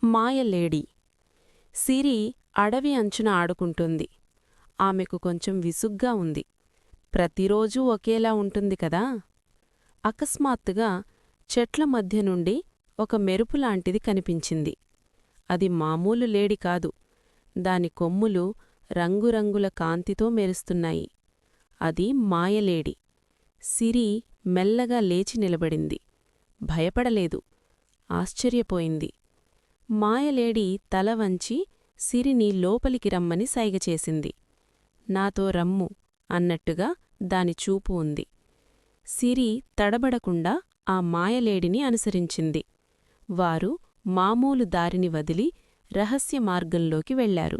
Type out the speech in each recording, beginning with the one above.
మాయలేడి. సిరి అడవి అంచున ఆడుకుంటుంది. ఆమెకు కొంచెం విసుగ్గా ఉంది. ప్రతిరోజూ ఒకేలా ఉంటుంది కదా. అకస్మాత్తుగా చెట్ల మధ్య నుండి ఒక మెరుపులాంటిది కనిపించింది. అది మామూలు లేడి కాదు. దాని కొమ్ములు రంగురంగుల కాంతితో మెరుస్తున్నాయి. అది మాయలేడి. సిరి మెల్లగా లేచి నిలబడింది. భయపడలేదు, ఆశ్చర్యపోయింది. మాయలేడి తల వంచి సిరిని లోపలికి రమ్మని సైగచేసింది. నాతో రమ్ము అన్నట్టుగా దాని చూపు ఉంది. సిరి తడబడకుండా ఆ మాయలేడిని అనుసరించింది. వారు మామూలు దారిని వదిలి రహస్య మార్గంలోకి వెళ్లారు.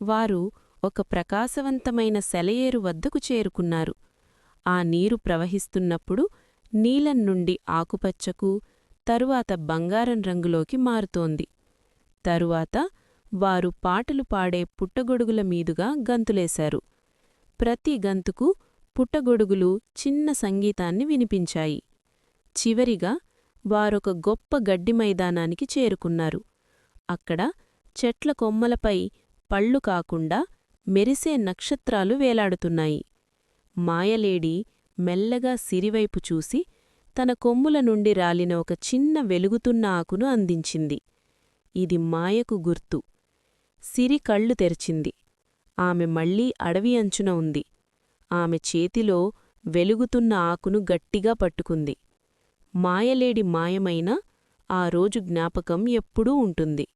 వారు ఒక ప్రకాశవంతమైన సెలయేరు వద్దకు చేరుకున్నారు. ఆ నీరు ప్రవహిస్తున్నప్పుడు నీలం నుండి ఆకుపచ్చకు, తరువాత బంగారం రంగులోకి మారుతోంది. తరువాత వారు పాటలు పాడే పుట్టగొడుగుల మీదుగా గంతులేశారు. ప్రతి గంతుకు పుట్టగొడుగులు చిన్న సంగీతాన్ని వినిపించాయి. చివరిగా వారొక గొప్ప గడ్డి మైదానానికి చేరుకున్నారు. అక్కడ చెట్ల కొమ్మలపై పళ్ళు కాకుండా మెరిసే నక్షత్రాలు వేలాడుతున్నాయి. మాయలేడి మెల్లగా సిరివైపు చూసి తన కొమ్ముల నుండి రాలిన ఒక చిన్న వెలుగుతున్న ఆకును అందించింది. ఇది మాయకు గుర్తు. సిరి కళ్ళు తెరిచింది. ఆమె మళ్లీ అడవి అంచున ఉంది. ఆమె చేతిలో వెలుగుతున్న ఆకును గట్టిగా పట్టుకుంది. మాయలేడి మాయమైన ఆ రోజు జ్ఞాపకం ఎప్పుడూ ఉంటుంది.